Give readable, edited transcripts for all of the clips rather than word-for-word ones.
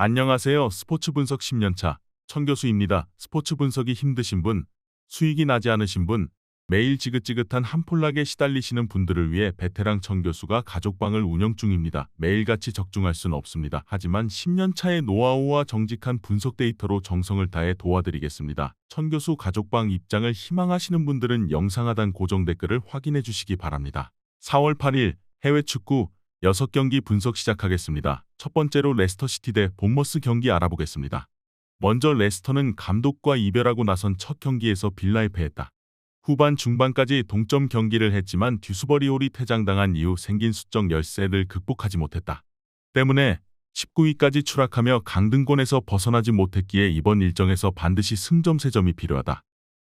안녕하세요. 스포츠 분석 10년차 천교수입니다. 스포츠 분석이 힘드신 분, 수익이 나지 않으신 분, 매일 지긋지긋한 한폴락에 시달리시는 분들을 위해 베테랑 천교수가 가족방을 운영 중입니다. 매일같이 적중할 수는 없습니다. 하지만 10년차의 노하우와 정직한 분석 데이터로 정성을 다해 도와드리겠습니다. 천교수 가족방 입장을 희망하시는 분들은 영상 하단 고정 댓글을 확인해 주시기 바랍니다. 4월 8일 해외 축구 6경기 분석 시작하겠습니다. 첫 번째로 레스터시티 대 본머스 경기 알아보겠습니다. 먼저 레스터는 감독과 이별하고 나선 첫 경기에서 빌라에 패했다. 후반 중반까지 동점 경기를 했지만 듀스버리 홀이 퇴장당한 이후 생긴 수적 열세를 극복하지 못했다. 때문에 19위까지 추락하며 강등권에서 벗어나지 못했기에 이번 일정에서 반드시 승점 3점이 필요하다.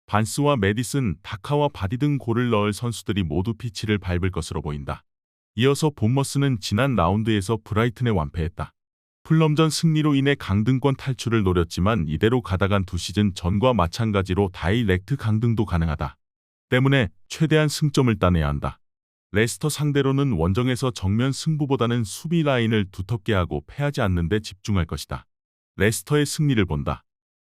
반스와 메디슨, 다카와 바디 등 골을 넣을 선수들이 모두 피치를 밟을 것으로 보인다. 이어서 본머스는 지난 라운드에서 브라이튼에 완패했다. 풀럼전 승리로 인해 강등권 탈출을 노렸지만 이대로 가다간 2시즌 전과 마찬가지로 다이렉트 강등도 가능하다. 때문에 최대한 승점을 따내야 한다. 레스터 상대로는 원정에서 정면 승부보다는 수비 라인을 두텁게 하고 패하지 않는 데 집중할 것이다. 레스터의 승리를 본다.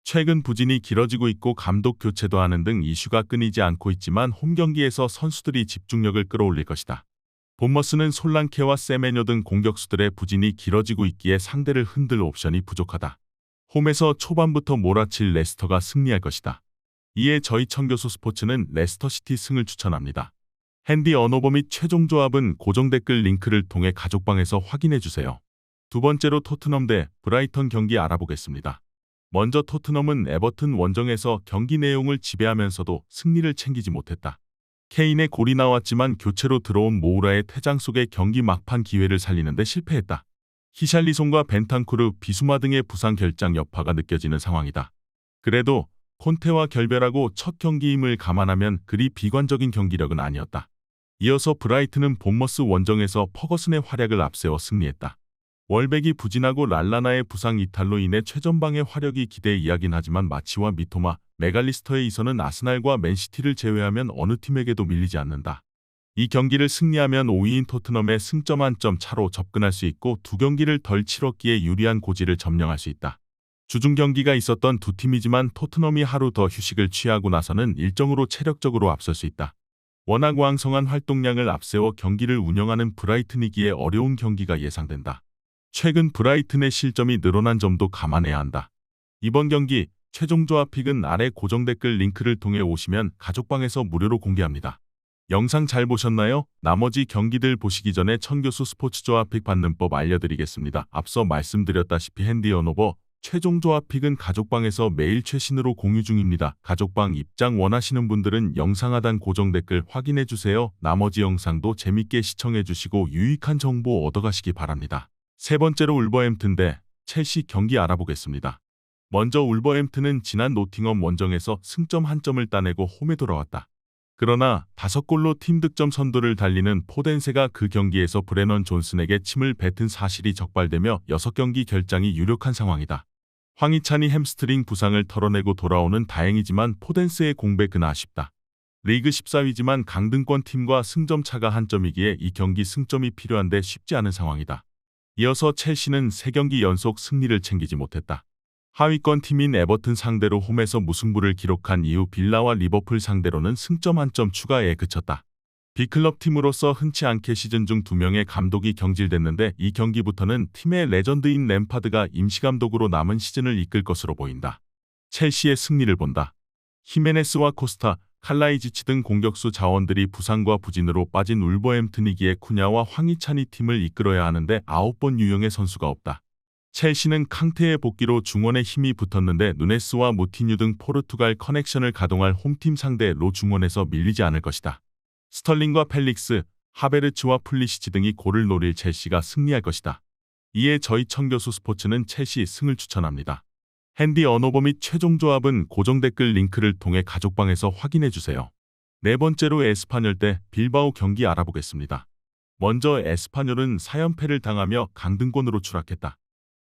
최근 부진이 길어지고 있고 감독 교체도 하는 등 이슈가 끊이지 않고 있지만 홈 경기에서 선수들이 집중력을 끌어올릴 것이다. 본머스는 솔랑케와 세메뇨 등 공격수들의 부진이 길어지고 있기에 상대를 흔들 옵션이 부족하다. 홈에서 초반부터 몰아칠 레스터가 승리할 것이다. 이에 저희 천교수 스포츠는 레스터시티 승을 추천합니다. 핸디 언어버 및 최종 조합은 고정 댓글 링크를 통해 가족방에서 확인해주세요. 두 번째로 토트넘 대 브라이턴 경기 알아보겠습니다. 먼저 토트넘은 에버튼 원정에서 경기 내용을 지배하면서도 승리를 챙기지 못했다. 케인의 골이 나왔지만 교체로 들어온 모우라의 퇴장 속에 경기 막판 기회를 살리는데 실패했다. 히샬리송과 벤탄쿠르, 비수마 등의 부상 결장 여파가 느껴지는 상황이다. 그래도 콘테와 결별하고 첫 경기임을 감안하면 그리 비관적인 경기력은 아니었다. 이어서 브라이튼은 본머스 원정에서 퍼거슨의 활약을 앞세워 승리했다. 월백이 부진하고 랄라나의 부상 이탈로 인해 최전방의 화력이 기대 이야긴 하지만 마치와 미토마, 메갈리스터에 이서는 아스날과 맨시티를 제외하면 어느 팀에게도 밀리지 않는다. 이 경기를 승리하면 5위인 토트넘의 승점 1점 차로 접근할 수 있고 두 경기를 덜 치렀기에 유리한 고지를 점령할 수 있다. 주중 경기가 있었던 두 팀이지만 토트넘이 하루 더 휴식을 취하고 나서는 일정으로 체력적으로 앞설 수 있다. 워낙 왕성한 활동량을 앞세워 경기를 운영하는 브라이튼이기에 어려운 경기가 예상된다. 최근 브라이튼의 실점이 늘어난 점도 감안해야 한다. 이번 경기 최종 조합 픽은 아래 고정 댓글 링크를 통해 오시면 가족방에서 무료로 공개합니다. 영상 잘 보셨나요? 나머지 경기들 보시기 전에 천교수 스포츠 조합 픽 받는 법 알려드리겠습니다. 앞서 말씀드렸다시피 핸디 언어버 최종 조합 픽은 가족방에서 매일 최신으로 공유 중입니다. 가족방 입장 원하시는 분들은 영상 하단 고정 댓글 확인해주세요. 나머지 영상도 재밌게 시청해주시고 유익한 정보 얻어가시기 바랍니다. 세 번째로 울버햄튼 대 첼시 경기 알아보겠습니다. 먼저 울버햄튼은 지난 노팅엄 원정에서 승점 1점을 따내고 홈에 돌아왔다. 그러나 5골로 팀 득점 선두를 달리는 포덴세가 그 경기에서 브레넌 존슨에게 침을 뱉은 사실이 적발되며 6경기 결장이 유력한 상황이다. 황희찬이 햄스트링 부상을 털어내고 돌아오는 다행이지만 포덴스의 공백은 아쉽다. 리그 14위지만 강등권 팀과 승점 차가 1점이기에 이 경기 승점이 필요한데 쉽지 않은 상황이다. 이어서 첼시는 3경기 연속 승리를 챙기지 못했다. 하위권 팀인 에버튼 상대로 홈에서 무승부를 기록한 이후 빌라와 리버풀 상대로는 승점 1점 추가에 그쳤다. B클럽 팀으로서 흔치 않게 시즌 중 2명의 감독이 경질됐는데 이 경기부터는 팀의 레전드인 램파드가 임시감독으로 남은 시즌을 이끌 것으로 보인다. 첼시의 승리를 본다. 히메네스와 코스타, 칼라이지치 등 공격수 자원들이 부상과 부진으로 빠진 울버햄튼이기에 쿠냐와 황희찬이 팀을 이끌어야 하는데 9번 유형의 선수가 없다. 첼시는 캉테의 복귀로 중원에 힘이 붙었는데 누네스와 무티뉴 등 포르투갈 커넥션을 가동할 홈팀 상대로 중원에서 밀리지 않을 것이다. 스털링과 펠릭스, 하베르츠와 플리시치 등이 골을 노릴 첼시가 승리할 것이다. 이에 저희 천교수 스포츠는 첼시 승을 추천합니다. 핸디 언어버 및 최종 조합은 고정 댓글 링크를 통해 가족방에서 확인해주세요. 네 번째로 에스파뇰 대 빌바오 경기 알아보겠습니다. 먼저 에스파뇰은 4연패를 당하며 강등권으로 추락했다.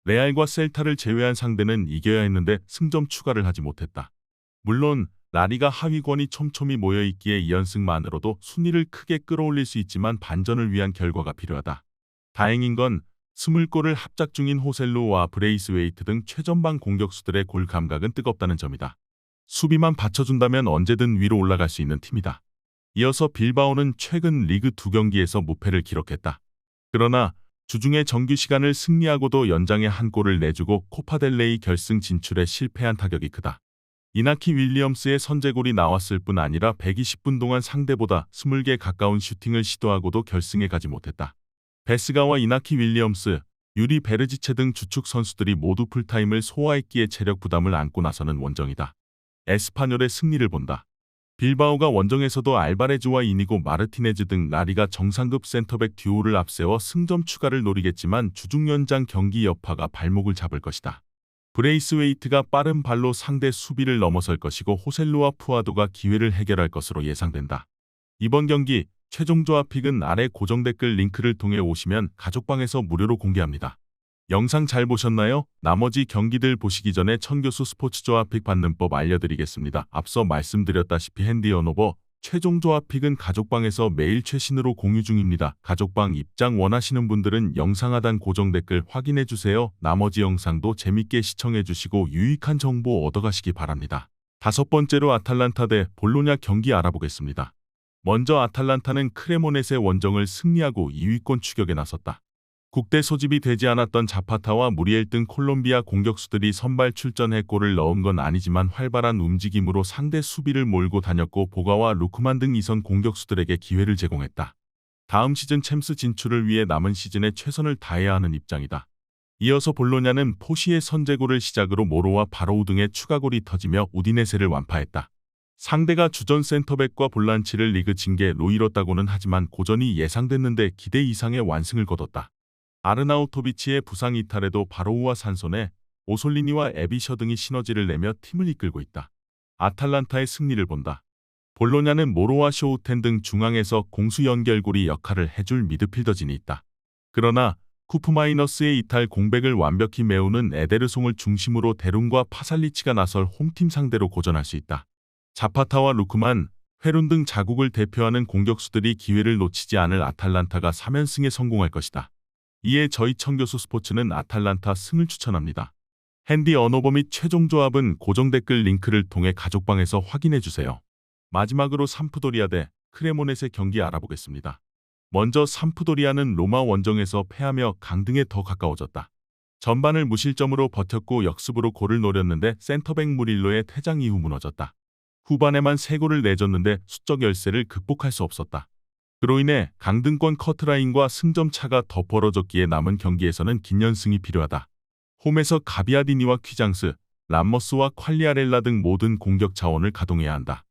레알과 셀타를 제외한 상대는 이겨야 했는데 승점 추가를 하지 못했다. 물론 라리가 하위권이 촘촘히 모여있기에 2연승만으로도 순위를 크게 끌어올릴 수 있지만 반전을 위한 결과가 필요하다. 다행인 건 20골을 합작 중인 호셀루와 브레이스웨이트 등 최전방 공격수들의 골 감각은 뜨겁다는 점이다. 수비만 받쳐준다면 언제든 위로 올라갈 수 있는 팀이다. 이어서 빌바오는 최근 리그 2경기에서 무패를 기록했다. 그러나 주중에 정규 시간을 승리하고도 연장에 한 골을 내주고 코파델레이 결승 진출에 실패한 타격이 크다. 이나키 윌리엄스의 선제골이 나왔을 뿐 아니라 120분 동안 상대보다 20개 가까운 슈팅을 시도하고도 결승에 가지 못했다. 베스가와 이나키 윌리엄스, 유리 베르지체 등 주축 선수들이 모두 풀타임을 소화했기에 체력 부담을 안고 나서는 원정이다. 에스파뇰의 승리를 본다. 빌바오가 원정에서도 알바레즈와 이니고 마르티네즈 등 라리가 정상급 센터백 듀오를 앞세워 승점 추가를 노리겠지만 주중 연장 경기 여파가 발목을 잡을 것이다. 브레이스웨이트가 빠른 발로 상대 수비를 넘어설 것이고 호셀루와 푸아도가 기회를 해결할 것으로 예상된다. 이번 경기 최종 조합픽은 아래 고정 댓글 링크를 통해 오시면 가족방에서 무료로 공개합니다. 영상 잘 보셨나요? 나머지 경기들 보시기 전에 천교수 스포츠 조합픽 받는 법 알려드리겠습니다. 앞서 말씀드렸다시피 핸디 언오버 최종 조합픽은 가족방에서 매일 최신으로 공유 중입니다. 가족방 입장 원하시는 분들은 영상 하단 고정 댓글 확인해주세요. 나머지 영상도 재밌게 시청해주시고 유익한 정보 얻어가시기 바랍니다. 5번째로 아탈란타 대 볼로냐 경기 알아보겠습니다. 먼저 아탈란타는 크레모넷의 원정을 승리하고 2위권 추격에 나섰다. 국대 소집이 되지 않았던 자파타와 무리엘 등 콜롬비아 공격수들이 선발 출전해 골을 넣은 건 아니지만 활발한 움직임으로 상대 수비를 몰고 다녔고 보가와 루크만 등 이선 공격수들에게 기회를 제공했다. 다음 시즌 챔스 진출을 위해 남은 시즌에 최선을 다해야 하는 입장이다. 이어서 볼로냐는 포시의 선제골을 시작으로 모로와 바로우 등의 추가골이 터지며 우디네세를 완파했다. 상대가 주전 센터백과 볼란치를 리그 징계로 이뤘다고는 하지만 고전이 예상됐는데 기대 이상의 완승을 거뒀다. 아르나우토비치의 부상 이탈에도 바로우와 산소네, 오솔리니와 에비셔 등이 시너지를 내며 팀을 이끌고 있다. 아탈란타의 승리를 본다. 볼로냐는 모로와 쇼우텐 등 중앙에서 공수 연결고리 역할을 해줄 미드필더진이 있다. 그러나 쿠프마이너스의 이탈 공백을 완벽히 메우는 에데르송을 중심으로 데룬과 파살리치가 나설 홈팀 상대로 고전할 수 있다. 자파타와 루크만, 회룬 등 자국을 대표하는 공격수들이 기회를 놓치지 않을 아탈란타가 3연승에 성공할 것이다. 이에 저희 천교수 스포츠는 아탈란타 승을 추천합니다. 핸디 언오버 및 최종 조합은 고정 댓글 링크를 통해 가족방에서 확인해주세요. 마지막으로 삼프도리아 대 크레모넷의 경기 알아보겠습니다. 먼저 삼프도리아는 로마 원정에서 패하며 강등에 더 가까워졌다. 전반을 무실점으로 버텼고 역습으로 골을 노렸는데 센터백 무릴로의 퇴장 이후 무너졌다. 후반에만 3골을 내줬는데 수적 열세를 극복할 수 없었다. 그로 인해 강등권 커트라인과 승점 차가 더 벌어졌기에 남은 경기에서는 긴 연승이 필요하다. 홈에서 가비아디니와 퀴장스, 람머스와 퀄리아렐라 등 모든 공격 자원을 가동해야 한다.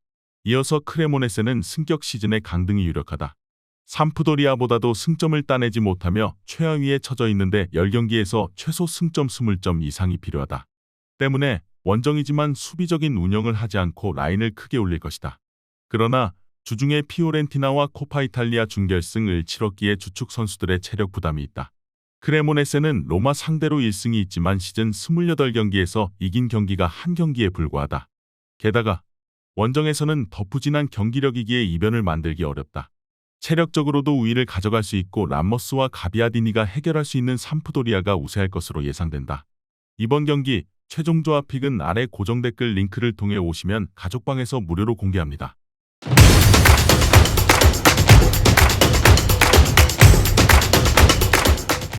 이어서 크레모네세는 승격 시즌의 강등이 유력하다. 삼프도리아보다도 승점을 따내지 못하며 최하위에 처져 있는데 10경기에서 최소 승점 20점 이상이 필요하다. 때문에 원정이지만 수비적인 운영을 하지 않고 라인을 크게 올릴 것이다. 그러나 주중에 피오렌티나와 코파 이탈리아 준결승을 치렀기에 주축 선수들의 체력 부담이 있다. 크레모네세는 로마 상대로 1승이 있지만 시즌 28경기에서 이긴 경기가 한 경기에 불과하다. 게다가 원정에서는 더 부진한 경기력이기에 이변을 만들기 어렵다. 체력적으로도 우위를 가져갈 수 있고 람머스와 가비아디니가 해결할 수 있는 삼프도리아가 우세할 것으로 예상된다. 이번 경기 최종 조합픽은 아래 고정 댓글 링크를 통해 오시면 가족방에서 무료로 공개합니다.